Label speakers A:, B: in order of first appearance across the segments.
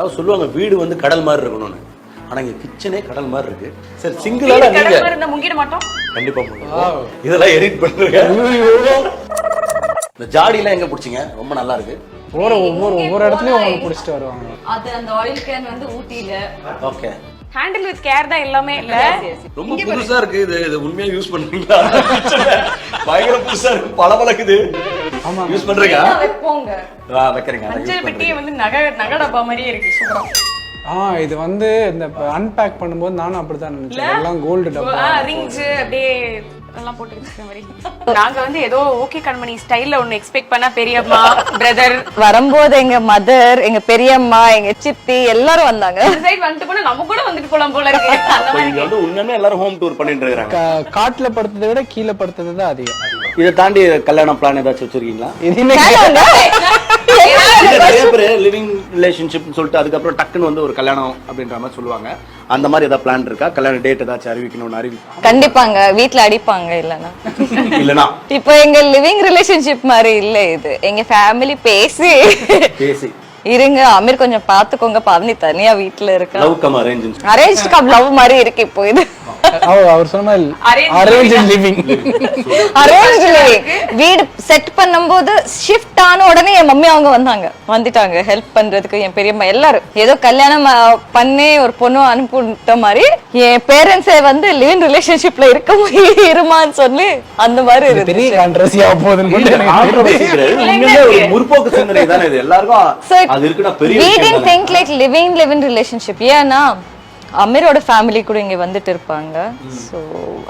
A: அதாவது சொல்லுவாங்க வீடு வந்து கடல் மாதிரி இருக்கணும்னு. ஆனா இங்க கிச்சனே கடல் மாதிரி இருக்கு. சரி சிங்கிளால நீங்க
B: முங்கிட மாட்டோம்.
A: கண்டிப்பா பண்ணுவோம். இதெல்லாம் எடிட் பண்ணுங்க. இந்த ஜாடி எல்லாம் எங்க புடிச்சீங்க? ரொம்ப நல்லா இருக்கு.
C: ஒவ்வொரு இடத்துலயும் உங்களுக்கு புடிச்சிட்டு வருவாங்க.
B: அது அந்த ஆயில் கேன் வந்து ஊட்டில.
A: ஓகே.
B: ஹேண்டில் வித் கேர் தான் எல்லாமே இல்ல.
A: ரொம்ப புதுசா இருக்கு. இது உண்மையா யூஸ் பண்றீங்களா? பயங்கர புதுசா இருக்கு. பளபளக்குது. ஆமா யூஸ் பண்றீங்க.
B: வைப்போங்க.
A: வைக்கறீங்க.
B: மஞ்சள் பெட்டியே வந்து நகை டப்பா மாதிரியே இருக்கு. சூப்பரா.
C: இது வந்து இந்த அன்பேக் பண்ணும்போது நானும் அப்படிதான் நினைச்சேன். எல்லாம் கோல்டு டப்பா.
B: ரிங்ஸ் அப்படியே எல்லாம் போட்டு வச்சிருக்க மாதிரி. நாங்க வந்து ஏதோ ஓகே கண்மணி ஸ்டைல்ல ஒன்னு எக்ஸ்பெக்ட் பண்ணா பெரியம்மா பிரதர்
D: வரும்போது எங்க மதர் எங்க பெரியம்மா எங்க சித்தி எல்லாரும் வந்தாங்க.
B: இந்த சைடு வந்துட்டு போனா நம்ம கூட வந்துட்டு போலாம் போல இருக்கு. அந்த மாதிரி
A: இங்க வந்து உண்மையாவே எல்லாரும் ஹோம் டூர் பண்ணிட்டு இருக்காங்க.
C: காட்டுல படுத்ததை விட கீழே படுத்தது தான் அதிகம்.
A: இதை தாண்டி கல்யாண பிளான் ஏதாச்சும் வச்சிருக்கீங்களா? நிறைய பேர் லிவிங் ரிலேஷன்ஷிப்னு சொல்லிட்டு அதுக்கப்புறம் டக்குன்னு வந்து ஒரு கல்யாணம் அப்படின்ற மாதிரி சொல்லுவாங்க. அந்த மாதிரி ஏதாவது பிளான் இருக்கா? கல்யாண டேட் ஏதாச்சும் அறிவிக்கணும்னு
D: கண்டிப்பாங்க வீட்டுல அடிப்பாங்க இல்லனா
A: இல்லனா
D: இப்போ எங்க லிவிங் ரிலேஷன்ஷிப் மாதிரி இல்ல இது. எங்க ஃபேமிலி பேசி இருங்க அமீர் கொஞ்சம் பாத்துக்கோங்க பாவனி தனியா வீட்டுல இருக்க.
A: Love cum arrange
D: arrange cum love மாதிரி இருக்கு இப்போ இது.
C: அவர் சொன்ன அரேஞ்ச் லிவிங்.
D: அரேஞ்ச் லிவிங் வீடு செட் பண்ணும்போது ஷிஃப்ட் ஆன உடனே என் மம்மி அவங்க வந்துட்டாங்க ஹெல்ப் பண்றதுக்கு. என் பெரியம்மா எல்லாரும் ஏதோ கல்யாணம் பண்ணி ஒரு பொண்ணு அனுப்பிட்ட மாதிரி என் பேரண்ட்ஸே வந்து லிவிங் ரிலேஷன்ஷிப்ல இருமான்னு சொல்லி அந்த மாதிரி
C: பெரிய கான்ட்ரவர்சியா போகுதுன்னு
A: ஒரு முற்போக்கு சிந்தனை தானே இது எல்லாருக்கும். அது இருக்குனா பெரிய
D: we didn't think like living relationship. ஏன்னா அமீரோட ஃபேமிலி கூட இங்க வந்துட்டு இருப்பாங்க. சோ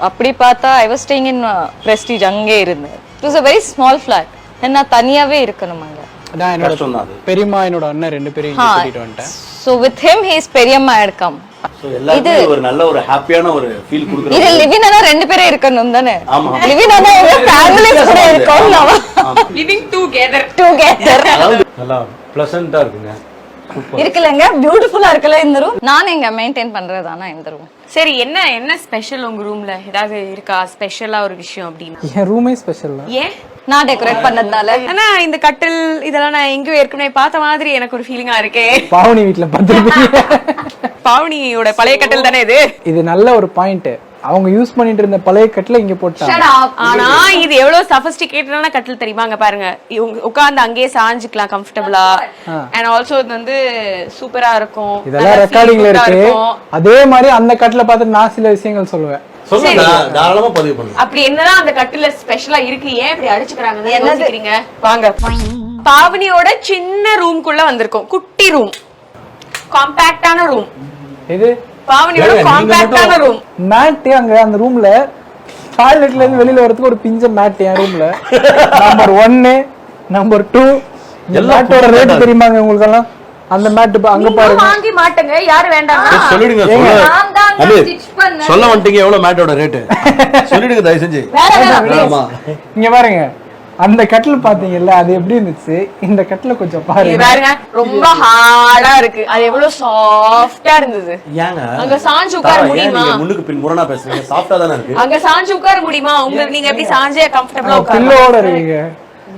D: அப்படி பார்த்தா I was staying in Prestige அங்கே இருந்தேன். It was a very small flat. நான் தனியாவே இருக்கணும் அங்க.
C: நான் என்னோட பெரியம்மா என்னோட அண்ணன் ரெண்டு பேரும் இங்க கூட்டிட்டு வந்துட்டேன்.
D: So with him he is பெரியம்மா எடுக்கம்.
A: சோ எல்லாருக்கும் ஒரு நல்ல ஒரு ஹாப்பியான ஒரு ஃபீல் கொடுக்குறாங்க.
D: இது லிவினா ரெண்டு பேரே இருக்கணும் தானே? ஆமா லிவினா எங்க ஃபேமிலிஸ் கூட இருக்கணும்.
B: லிவிங் டுகெதர்
A: நல்லா ப்ளசன்ட்டா இருக்குங்க.
D: இருக்குலங்க பியூட்டிஃபுல்லா இருக்குல இந்த ரூம். நான் எங்க மெயின்டைன் பண்றதானா இந்த ரூம்.
B: சரி என்ன ஸ்பெஷல் உங்க ரூம்ல ஏதாவது இருக்கா ஸ்பெஷலா ஒரு விஷயம் அப்படினா?
C: என் ரூமே ஸ்பெஷல் தான்.
B: ஏன்?
D: நான் டெக்கரேட் பண்ணதுனால.
B: ஆனா இந்த கட்டில் இதெல்லாம் நான் எங்கேயோ ஏற்கனவே பார்த்த மாதிரி எனக்கு ஒரு ஃபீலிங்கா இருக்கே.
C: பாவனி வீட்ல பார்த்திருப்பீங்க.
B: பாவனியோட பழைய கட்டில் தானே இது?
C: இது நல்ல ஒரு பாயிண்ட். அவங்க யூஸ் பண்ணிட்டு இருந்த பழைய கட்டில இங்க போட்டாங்க.
B: ஆனா இது எவ்வளவு சஃபிஸ்டிகேட்டடான கட்டில் தெரியுமாங்க பாருங்க. உட்கார்ந்து அங்கேயே சாஞ்சிக்கலாம் கம்ஃபர்டபுளா. அண்ட் ஆல்சோ இது வந்து சூப்பரா இருக்கும்.
C: இதெல்லாம் ரெக்கார்டிங்ல இருக்கு. அதே மாதிரி அந்த கட்டில பார்த்து நான் சில விஷயங்கள் சொல்லுவேன்.
A: சொல்லுங்க தாராளமா பதிவு பண்ணுங்க.
B: அப்படி என்னதான் அந்த கட்டில ஸ்பெஷலா இருக்கு? ஏன் இப்படி அடிச்சுக்கறாங்கன்னு யோசிக்கிறீங்க? வாங்க பாவனியோட சின்ன ரூம்க்குள்ள வந்திருக்கோம். குட்டி ரூம், காம்பாக்டான ரூம்.
C: இது
B: பாவனியோட காம்பாக்டான ரூம்.
C: மேட் அங்க அந்த ரூம்ல டாய்லெட்ல இருந்து வெளியில வரதுக்கு ஒரு பிஞ்ச மேட் என் ரூம்ல. நம்பர் 1 நம்பர் 2 எல்லாத்தோட ரேட் தெரியுமாங்க உங்களுக்கு எல்லாம்? அந்த மேட் அங்க பாருங்க.
B: வாங்கி மாட்டங்க யாரு வேண்டாம்னா
A: சொல்லிடுங்க. சொல்ல வந்துட்டீங்க எவ்வளவு மேட்டோட ரேட் சொல்லிடுங்க தயவு செஞ்சு.
C: இங்க பாருங்க அந்த கட்டில் பாத்தீங்கல்ல அது எப்படி இருந்துச்சு? இந்த கட்டில கொஞ்சம்
B: பாருங்க ரொம்ப ஹார்டா இருக்கு. அது எவ்வளவு சாஃப்ட்டா இருந்தது.
A: ஏங்க
B: அங்க சாஞ்சு உட்கார முடியுமா?
A: முன்னுக்கு பின் முரணா பேசுறீங்க. சாஃப்ட்டா தான இருக்கு.
B: அங்க சாஞ்சு உட்கார முடியுமா? உங்களுக்கு நீங்க எப்படி சாஞ்சே கம்ஃபர்ட்டபிளா உட்கார
C: பில்லோட இருக்கீங்க.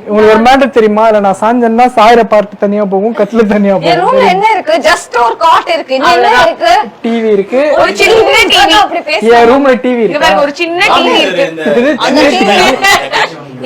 C: உங்களுக்கு ஒரு மேட்டர் தெரியுமா? இல்ல நான் சாஞ்சேன்னா சாயிர பார்ட் தனியா போகும், கட்டில தனியா போகும்.
D: ரூம்ல என்ன இருக்கு? ஜஸ்ட் ஒரு காட் இருக்கு. என்ன இருக்கு?
C: டிவி இருக்கு.
B: ஒரு சின்ன டிவி.
D: அப்படி பேச.
C: என் ரூம்ல டிவி
B: இங்க
C: இருக்கு.
B: பாருங்க ஒரு சின்ன டிவி இருக்கு.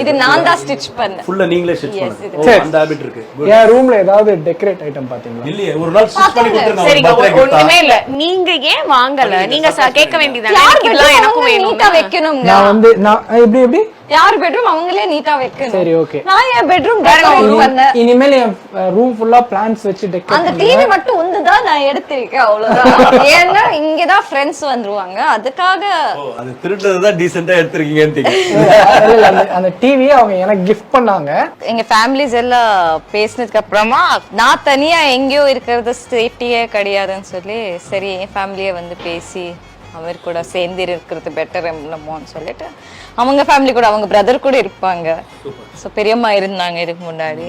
D: இது நான் தான் ஸ்டிட்ச் பண்ணேன்.
A: ஃபுல்லா நீங்களே ஸ்டிட்ச் பண்ணுங்க. ஓ அந்த ஹாபிட் இருக்கு.
C: என் ரூம்ல ஏதாவது டெக்கரேட் ஐட்டம் பாத்தீங்களா?
A: இல்லையே ஒரு நாள் ஸ்டிட்ச் பண்ணி கொடுத்துறேன்.
B: சரிங்க ஒண்ணுமே இல்ல. நீங்க ஏன் வாங்கல? நீங்க கேட்க வேண்டியதானே. இதெல்லாம் எனக்கு வேணும்.
D: நீட்டா வைக்கணும்.
C: நான் வந்து நான் எப்படி
D: யார் பெட்ரூம் அவங்களே நீட்டா வைக்கணும்.
C: சரி ஓகே.
D: நான் என் பெட்ரூம் டெக்கரேட் பண்ணேன்.
C: இனிமேல் என் ரூம் ஃபுல்லா பிளான்ட்ஸ் வச்சு டெக்கரேட்
D: அந்த டிவி மட்டும் ஒண்ணுதான் நான் எடுத்திருக்கேன் அவ்வளவுதான். ஏன்னா இங்க தான் फ्रेंड्स வந்துருவாங்க அதுக்காக.
A: அது திருடுறது தான் டீசன்ட்டா எடுத்துறீங்கன்னு
C: அந்த டிவி அவங்க எனக்கு கிஃப்ட் பண்ணாங்க.
D: எங்க ஃபேமிலிஸ் எல்லாம் பேசினதுக்கு அப்புறமா நான் தனியா எங்கேயோ இருக்கிறது சேஃப்டியே கிடையாதுன்னு சொல்லி சரி என் ஃபேமிலியே வந்து பேசி அவர் கூட சேர்ந்து இருக்கிறது பெட்டர் என்னமோன்னு சொல்லிட்டு அவங்க ஃபேமிலி கூட அவங்க பிரதர் கூட இருப்பாங்க. ஸோ பெரியம்மா இருந்தாங்க இதுக்கு முன்னாடி.